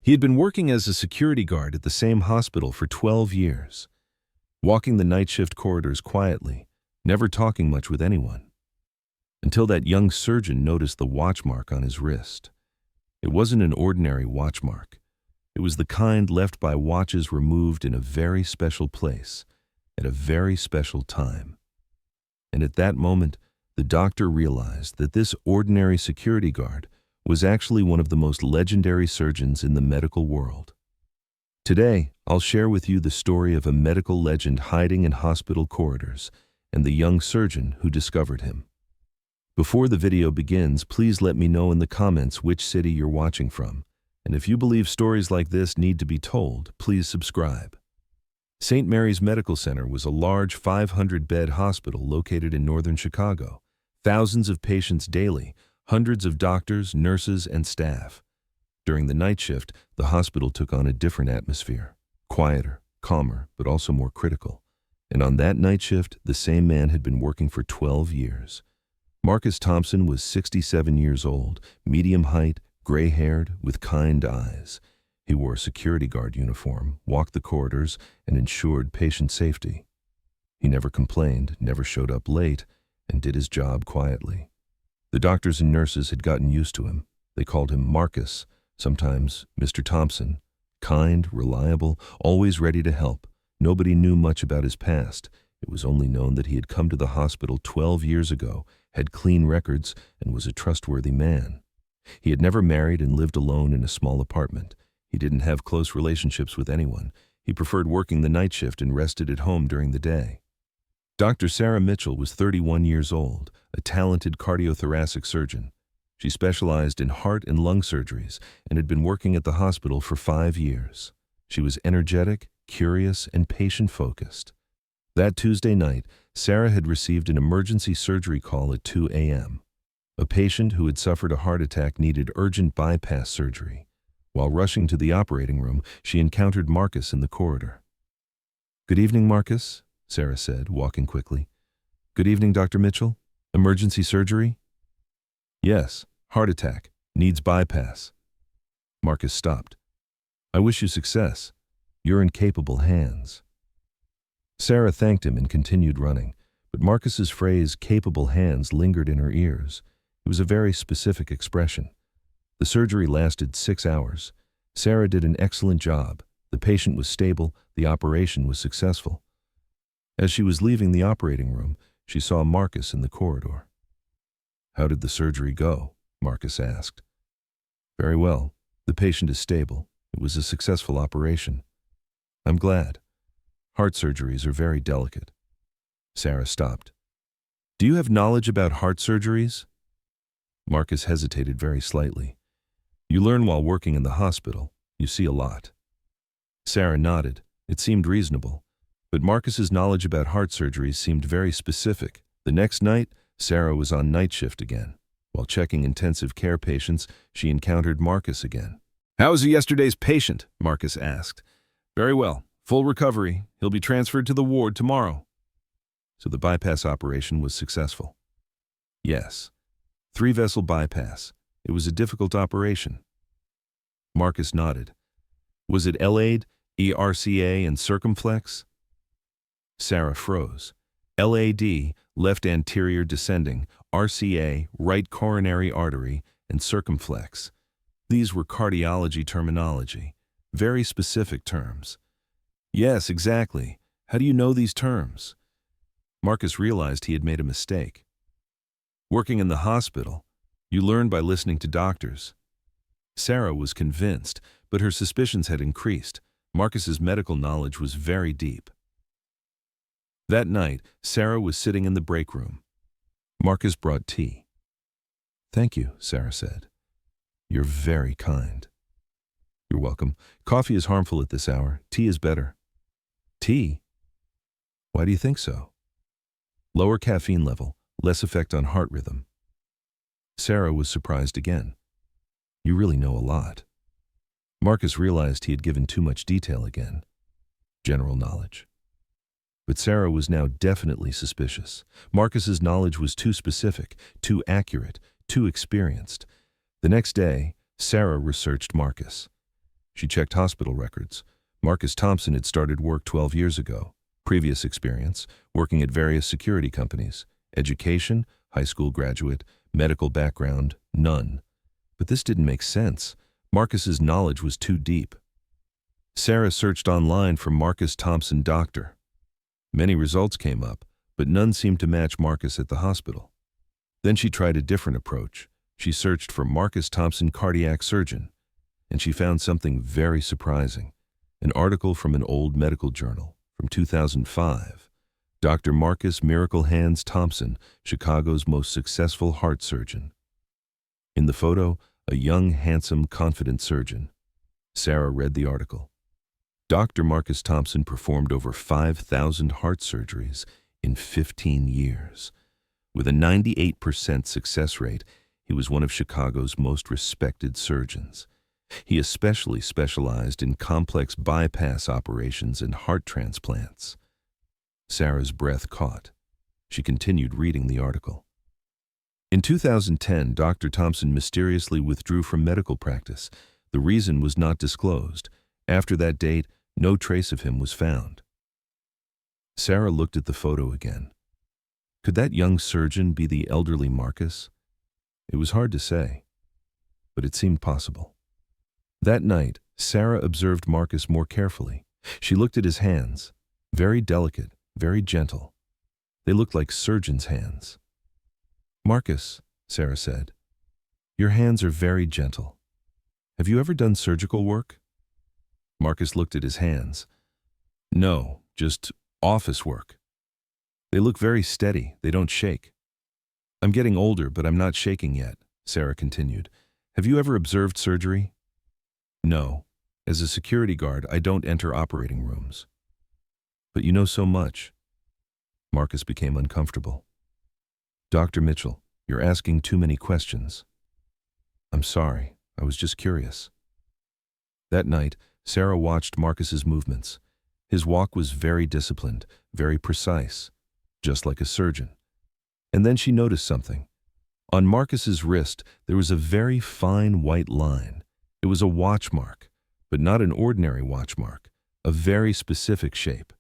He had been working as a security guard at the same hospital for 12 years, walking the night shift corridors quietly, never talking much with anyone. Until that young surgeon noticed the watch mark on his wrist. It wasn't an ordinary watch mark. It was the kind left by watches removed in a very special place, at a very special time. And at that moment, the doctor realized that this ordinary security guard was actually one of the most legendary surgeons in the medical world. Today, I'll share with you the story of a medical legend hiding in hospital corridors and the young surgeon who discovered him. Before the video begins, please let me know in the comments which city you're watching from. And if you believe stories like this need to be told, please subscribe. St. Mary's Medical Center was a large 500-bed hospital located in northern Chicago. Thousands of patients daily, hundreds of doctors, nurses, and staff. During the night shift, the hospital took on a different atmosphere. Quieter, calmer, but also more critical. And on that night shift, the same man had been working for 12 years. Marcus Thompson was 67 years old, medium height, gray-haired, with kind eyes. He wore a security guard uniform, walked the corridors, and ensured patient safety. He never complained, never showed up late, and did his job quietly. The doctors and nurses had gotten used to him. They called him Marcus, sometimes Mr. Thompson. Kind, reliable, always ready to help. Nobody knew much about his past. It was only known that he had come to the hospital 12 years ago, had clean records, and was a trustworthy man. He had never married and lived alone in a small apartment. He didn't have close relationships with anyone. He preferred working the night shift and rested at home during the day. Dr. Sarah Mitchell was 31 years old, a talented cardiothoracic surgeon. She specialized in heart and lung surgeries and had been working at the hospital for 5 years. She was energetic, curious, and patient-focused. That Tuesday night, Sarah had received an emergency surgery call at 2 a.m. A patient who had suffered a heart attack needed urgent bypass surgery. While rushing to the operating room, she encountered Marcus in the corridor. "Good evening, Marcus," Sarah said, walking quickly. "Good evening, Dr. Mitchell. Emergency surgery?" "Yes, heart attack. Needs bypass." Marcus stopped. "I wish you success. You're in capable hands." Sarah thanked him and continued running, but Marcus's phrase, "capable hands," lingered in her ears. It was a very specific expression. The surgery lasted 6 hours. Sarah did an excellent job. The patient was stable. The operation was successful. As she was leaving the operating room, she saw Marcus in the corridor. "How did the surgery go?" Marcus asked. "Very well. The patient is stable. It was a successful operation." "I'm glad. Heart surgeries are very delicate." Sarah stopped. "Do you have knowledge about heart surgeries?" Marcus hesitated very slightly. "You learn while working in the hospital. You see a lot." Sarah nodded. It seemed reasonable. But Marcus's knowledge about heart surgeries seemed very specific. The next night, Sarah was on night shift again. While checking intensive care patients, she encountered Marcus again. "How was yesterday's patient?" Marcus asked. "Very well. Full recovery. He'll be transferred to the ward tomorrow." So the bypass operation was successful. Yes. 3-vessel bypass. It was a difficult operation. Marcus nodded. Was it LAD, ERCA, and circumflex? Sarah froze. LAD, left anterior descending, RCA, right coronary artery, and circumflex. These were cardiology terminology. Very specific terms. Yes, exactly. How do you know these terms? Marcus realized he had made a mistake. Working in the hospital, you learn by listening to doctors. Sarah was convinced, but her suspicions had increased. Marcus's medical knowledge was very deep. That night, Sarah was sitting in the break room. Marcus brought tea. "Thank you," Sarah said. "You're very kind." "You're welcome. Coffee is harmful at this hour. Tea is better." "Tea? Why do you think so?" "Lower caffeine level, less effect on heart rhythm." Sarah was surprised again. "You really know a lot." Marcus realized he had given too much detail again. General knowledge. But Sarah was now definitely suspicious. Marcus's knowledge was too specific, too accurate, too experienced. The next day, Sarah researched Marcus. She checked hospital records. Marcus Thompson had started work 12 years ago. Previous experience, working at various security companies. Education, high school graduate. Medical background, none. But this didn't make sense. Marcus's knowledge was too deep. Sarah searched online for Marcus Thompson doctor. Many results came up, but none seemed to match Marcus at the hospital. Then she tried a different approach. She searched for Marcus Thompson cardiac surgeon, and she found something very surprising. An article from an old medical journal from 2005. Dr. Marcus Miracle Hands Thompson, Chicago's most successful heart surgeon. In the photo, a young, handsome, confident surgeon. Sarah read the article. Dr. Marcus Thompson performed over 5,000 heart surgeries in 15 years. With a 98% success rate, he was one of Chicago's most respected surgeons. He especially specialized in complex bypass operations and heart transplants. Sarah's breath caught. She continued reading the article. In 2010, Dr. Thompson mysteriously withdrew from medical practice. The reason was not disclosed. After that date, no trace of him was found. Sarah looked at the photo again. Could that young surgeon be the elderly Marcus? It was hard to say, but it seemed possible. That night, Sarah observed Marcus more carefully. She looked at his hands, very delicate, very gentle. They looked like surgeon's hands. "Marcus," Sarah said, "your hands are very gentle. Have you ever done surgical work?" Marcus looked at his hands. "No, just office work. They look very steady, they don't shake." "I'm getting older, but I'm not shaking yet," Sarah continued. "Have you ever observed surgery?" "No. As a security guard, I don't enter operating rooms." "But you know so much." Marcus became uncomfortable. "Dr. Mitchell, you're asking too many questions." "I'm sorry, I was just curious." That night, Sarah watched Marcus's movements. His walk was very disciplined, very precise, just like a surgeon. And then she noticed something. On Marcus's wrist, there was a very fine white line. It was a watch mark, but not an ordinary watch mark, a very specific shape.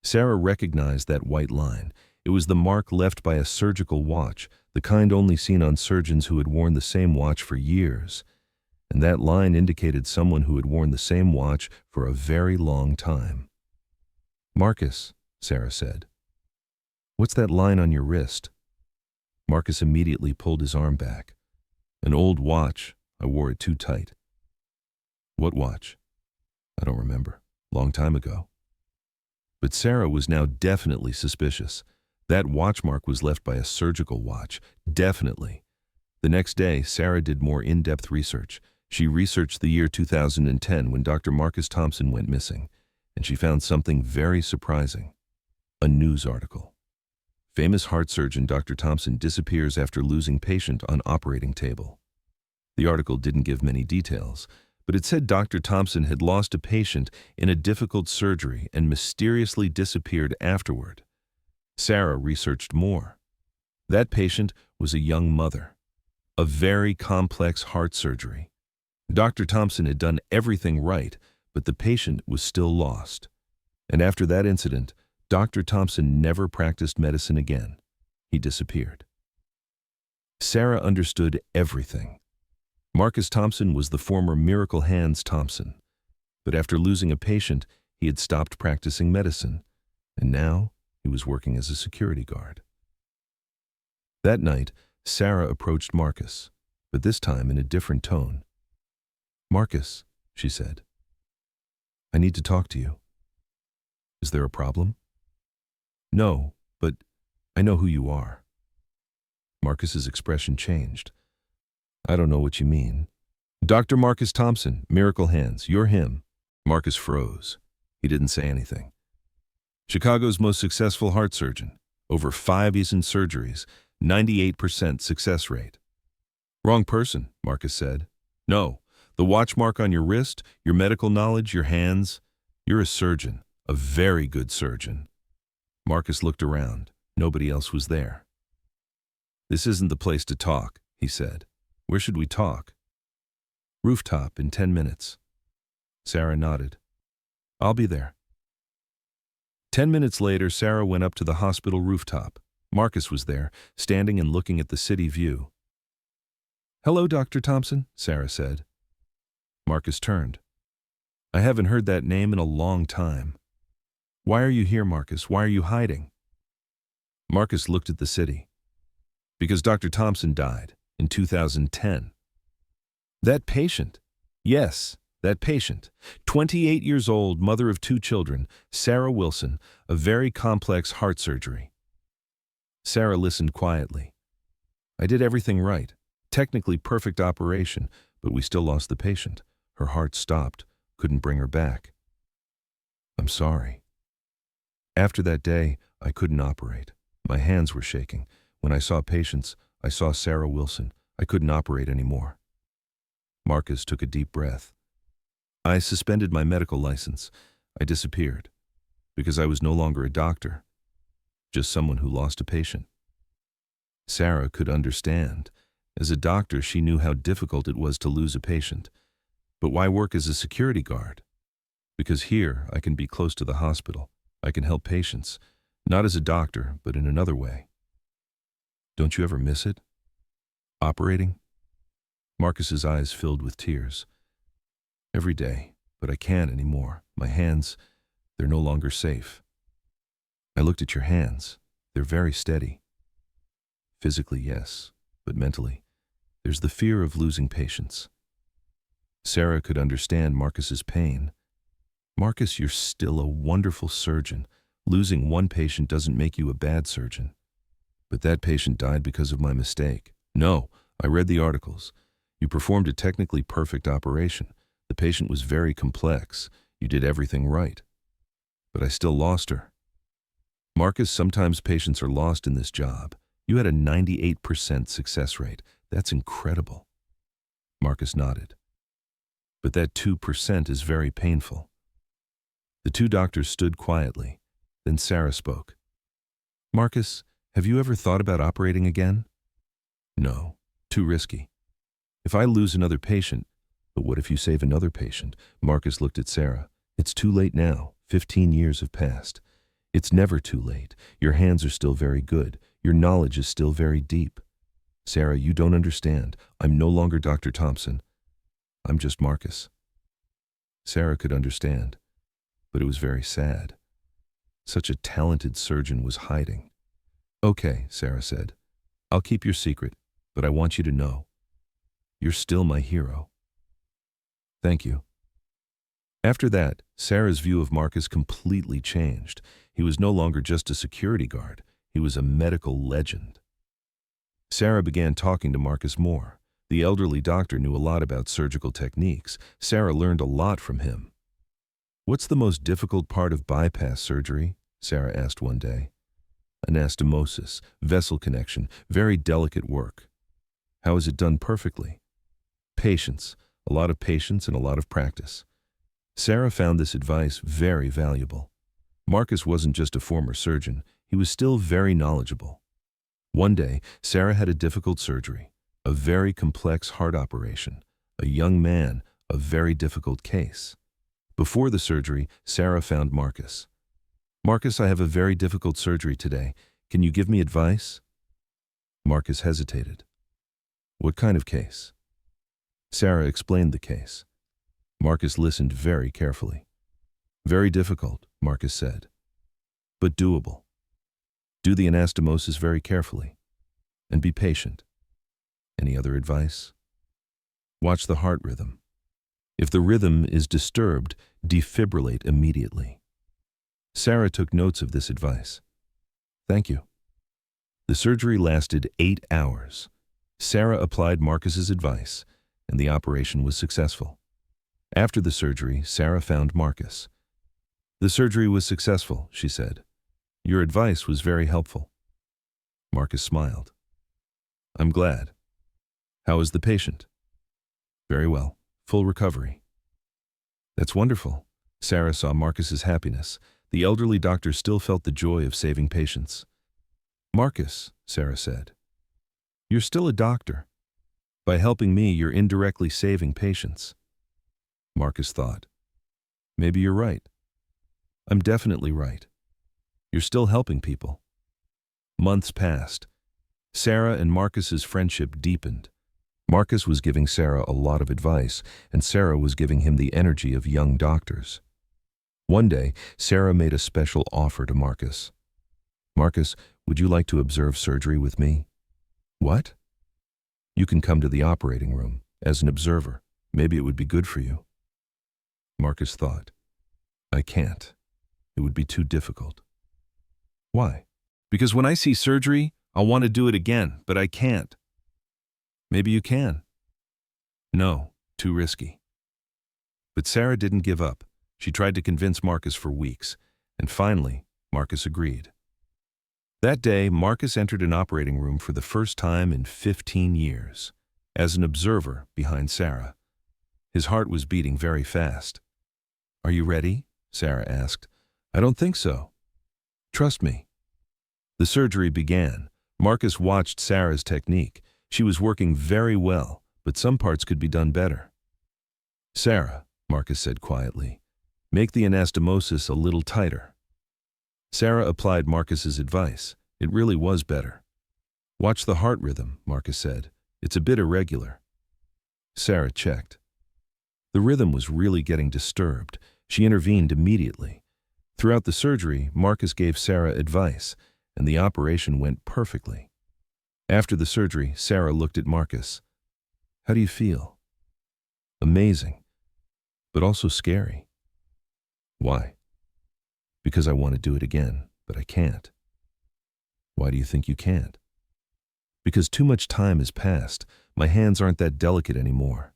Sarah recognized that white line. It was the mark left by a surgical watch, the kind only seen on surgeons who had worn the same watch for years. And that line indicated someone who had worn the same watch for a very long time. "Marcus," Sarah said, "what's that line on your wrist?" Marcus immediately pulled his arm back. "An old watch. I wore it too tight." "What watch?" "I don't remember. Long time ago." But Sarah was now definitely suspicious. That watch mark was left by a surgical watch, definitely. The next day, Sarah did more in-depth research. She researched the year 2010 when Dr. Marcus Thompson went missing, and she found something very surprising. A news article. Famous heart surgeon Dr. Thompson disappears after losing patient on operating table. The article didn't give many details, but it said Dr. Thompson had lost a patient in a difficult surgery and mysteriously disappeared afterward. Sarah researched more. That patient was a young mother. A very complex heart surgery. Dr. Thompson had done everything right, but the patient was still lost. And after that incident, Dr. Thompson never practiced medicine again. He disappeared. Sarah understood everything. Marcus Thompson was the former Miracle Hands Thompson. But after losing a patient, he had stopped practicing medicine, and now he was working as a security guard. That night, Sarah approached Marcus, but this time in a different tone. "Marcus," she said, "I need to talk to you." "Is there a problem?" "No, but I know who you are." Marcus's expression changed. "I don't know what you mean." "Dr. Marcus Thompson, Miracle Hands, you're him." Marcus froze. He didn't say anything. "Chicago's most successful heart surgeon. Over 5 years surgeries, 98% success rate." "Wrong person," Marcus said. "No, the watch mark on your wrist, your medical knowledge, your hands. You're a surgeon, a very good surgeon." Marcus looked around. Nobody else was there. "This isn't the place to talk," he said. "Where should we talk?" "Rooftop in 10 minutes. Sarah nodded. I'll be there. 10 minutes later, Sarah went up to the hospital rooftop. Marcus was there, standing and looking at the city view. Hello, Dr. Thompson, Sarah said. Marcus turned. I haven't heard that name in a long time. Why are you here, Marcus? Why are you hiding? Marcus looked at the city. Because Dr. Thompson died in 2010. That patient? Yes, that patient. 28 years old, mother of 2 children, Sarah Wilson, a very complex heart surgery. Sarah listened quietly. I did everything right. Technically perfect operation, but we still lost the patient. Her heart stopped, couldn't bring her back. I'm sorry. After that day, I couldn't operate. My hands were shaking. When I saw patients, I saw Sarah Wilson. I couldn't operate anymore. Marcus took a deep breath. I suspended my medical license. I disappeared. Because I was no longer a doctor. Just someone who lost a patient. Sarah could understand. As a doctor, she knew how difficult it was to lose a patient. But why work as a security guard? Because here, I can be close to the hospital. I can help patients. Not as a doctor, but in another way. Don't you ever miss it? Operating? Marcus's eyes filled with tears. Every day, but I can't anymore. My hands, they're no longer safe. I looked at your hands. They're very steady. Physically, yes, but mentally, there's the fear of losing patients. Sarah could understand Marcus's pain. Marcus, you're still a wonderful surgeon. Losing one patient doesn't make you a bad surgeon. But that patient died because of my mistake. No, I read the articles. You performed a technically perfect operation. The patient was very complex. You did everything right. But I still lost her. Marcus, sometimes patients are lost in this job. You had a 98% success rate. That's incredible. Marcus nodded. But that 2% is very painful. The 2 doctors stood quietly. Then Sarah spoke. Marcus, have you ever thought about operating again? No, too risky. If I lose another patient, but what if you save another patient? Marcus looked at Sarah. It's too late now. 15 years have passed. It's never too late. Your hands are still very good. Your knowledge is still very deep. Sarah, you don't understand. I'm no longer Dr. Thompson. I'm just Marcus. Sarah could understand, but it was very sad. Such a talented surgeon was hiding. Okay, Sarah said. I'll keep your secret, but I want you to know. You're still my hero. Thank you. After that, Sarah's view of Marcus completely changed. He was no longer just a security guard. He was a medical legend. Sarah began talking to Marcus more. The elderly doctor knew a lot about surgical techniques. Sarah learned a lot from him. What's the most difficult part of bypass surgery? Sarah asked one day. Anastomosis, vessel connection, very delicate work. How is it done perfectly? Patience, a lot of patience and a lot of practice. Sarah found this advice very valuable. Marcus wasn't just a former surgeon, he was still very knowledgeable. One day, Sarah had a difficult surgery, a very complex heart operation, a young man, a very difficult case. Before the surgery, Sarah found Marcus. Marcus, I have a very difficult surgery today. Can you give me advice? Marcus hesitated. What kind of case? Sarah explained the case. Marcus listened very carefully. Very difficult, Marcus said, but doable. Do the anastomosis very carefully, and be patient. Any other advice? Watch the heart rhythm. If the rhythm is disturbed, defibrillate immediately. Sarah took notes of this advice. Thank you. The surgery lasted 8 hours. Sarah applied Marcus's advice, and the operation was successful. After the surgery, Sarah found Marcus. The surgery was successful, she said. Your advice was very helpful. Marcus smiled. I'm glad. How is the patient? Very well. Full recovery. That's wonderful. Sarah saw Marcus's happiness. The elderly doctor still felt the joy of saving patients. Marcus, Sarah said, you're still a doctor. By helping me, you're indirectly saving patients. Marcus thought. Maybe you're right. I'm definitely right. You're still helping people. Months passed. Sarah and Marcus's friendship deepened. Marcus was giving Sarah a lot of advice, and Sarah was giving him the energy of young doctors. One day, Sarah made a special offer to Marcus. Marcus, would you like to observe surgery with me? What? You can come to the operating room as an observer. Maybe it would be good for you. Marcus thought, I can't. It would be too difficult. Why? Because when I see surgery, I'll want to do it again, but I can't. Maybe you can. No, too risky. But Sarah didn't give up. She tried to convince Marcus for weeks, and finally, Marcus agreed. That day, Marcus entered an operating room for the first time in 15 years, as an observer behind Sarah. His heart was beating very fast. Are you ready? Sarah asked. I don't think so. Trust me. The surgery began. Marcus watched Sarah's technique. She was working very well, but some parts could be done better. Sarah, Marcus said quietly, make the anastomosis a little tighter. Sarah applied Marcus's advice. It really was better. Watch the heart rhythm, Marcus said. It's a bit irregular. Sarah checked. The rhythm was really getting disturbed. She intervened immediately. Throughout the surgery, Marcus gave Sarah advice, and the operation went perfectly. After the surgery, Sarah looked at Marcus. How do you feel? Amazing, but also scary. Why? Because I want to do it again, but I can't. Why do you think you can't? Because too much time has passed. My hands aren't that delicate anymore.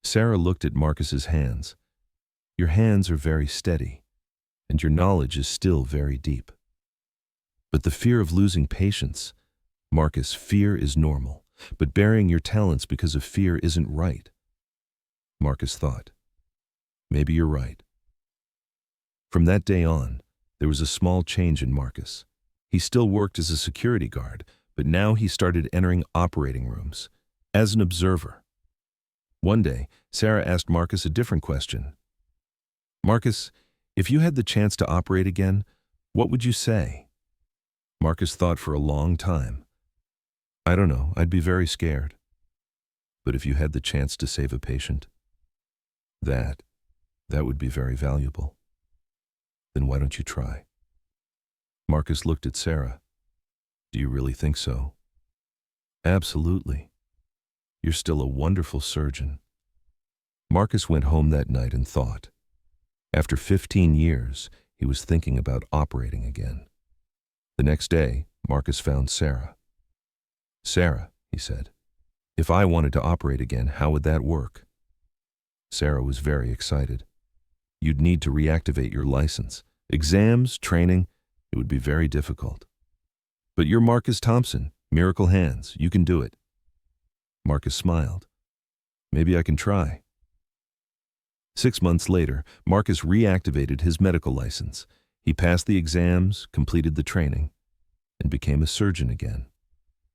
Sarah looked at Marcus's hands. Your hands are very steady, and your knowledge is still very deep. But the fear of losing patience, Marcus, fear is normal, but burying your talents because of fear isn't right. Marcus thought, maybe you're right. From that day on, there was a small change in Marcus. He still worked as a security guard, but now he started entering operating rooms as an observer. One day, Sarah asked Marcus a different question. Marcus, if you had the chance to operate again, what would you say? Marcus thought for a long time. I don't know, I'd be very scared. But if you had the chance to save a patient, that would be very valuable. Then why don't you try? Marcus looked at Sarah. Do you really think so? Absolutely. You're still a wonderful surgeon. Marcus went home that night and thought. After 15 years, he was thinking about operating again. The next day, Marcus found Sarah. Sarah, he said, if I wanted to operate again, how would that work? Sarah was very excited. You'd need to reactivate your license. Exams, training, it would be very difficult. But you're Marcus Thompson, Miracle Hands, you can do it. Marcus smiled. Maybe I can try. 6 months later, Marcus reactivated his medical license. He passed the exams, completed the training, and became a surgeon again.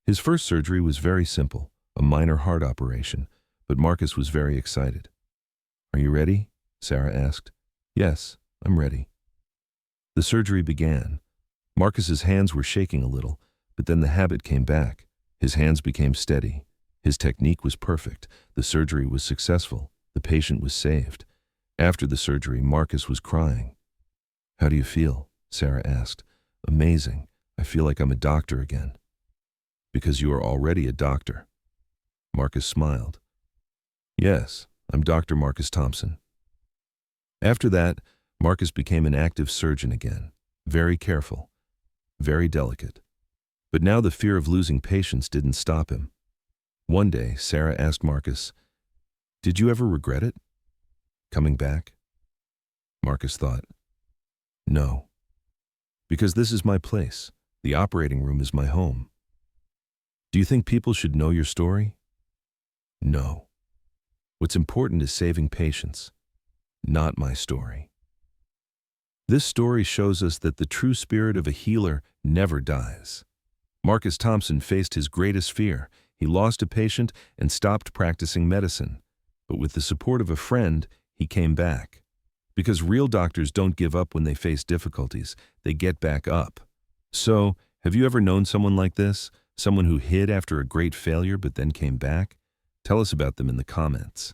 His first surgery was very simple, a minor heart operation, but Marcus was very excited. Are you ready? Sarah asked. Yes, I'm ready. The surgery began. Marcus's hands were shaking a little, but then the habit came back. His hands became steady. His technique was perfect. The surgery was successful. The patient was saved. After the surgery, Marcus was crying. How do you feel? Sarah asked. Amazing. I feel like I'm a doctor again. Because you are already a doctor. Marcus smiled. Yes, I'm Dr. Marcus Thompson. After that, Marcus became an active surgeon again, very careful, very delicate. But now the fear of losing patients didn't stop him. One day, Sarah asked Marcus, did you ever regret it? Coming back? Marcus thought, no. Because this is my place. The operating room is my home. Do you think people should know your story? No. What's important is saving patients, not my story. This story shows us that the true spirit of a healer never dies. Marcus Thompson faced his greatest fear. He lost a patient and stopped practicing medicine. But with the support of a friend, he came back. Because real doctors don't give up when they face difficulties, they get back up. So, have you ever known someone like this? Someone who hid after a great failure but then came back? Tell us about them in the comments.